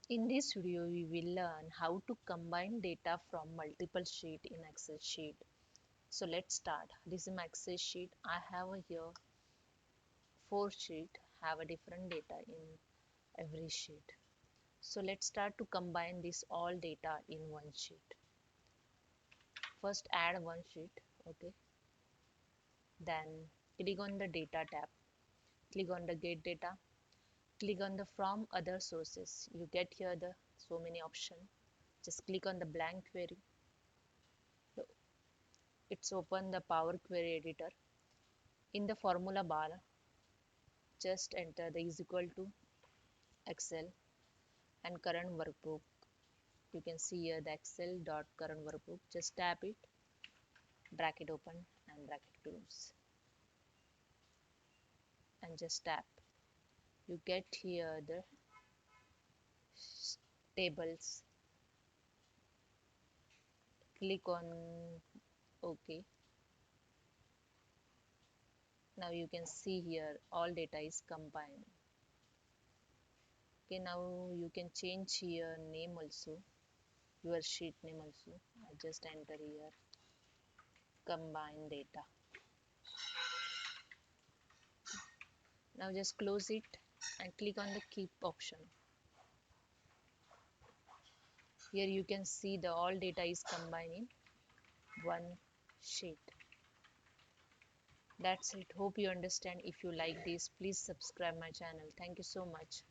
In this video, we will learn how to combine data from multiple sheets in Excel sheet. So let's start. This is my Excel sheet. I have here four sheet have a different data in every sheet. So let's start to combine this all data in one sheet. First add one sheet, okay. Then click on the data tab. Click on the get data. Click on the from other sources. You get here the so many options. Just click on the blank query. It's open the Power Query editor. In the formula bar, just enter the is equal to Excel and current workbook. You can see here the Excel dot current workbook. Just tap it, bracket open and bracket close, and just tap. You get here the tables. Click on OK. Now you can see here all data is combined. Okay, now you can change here name also, your sheet name also. I just enter here combine data. Now just close it and click on the keep option. Here you can see the all data is combined in one sheet. That's it. Hope you understand. If you like this, please subscribe my channel. Thank you so much.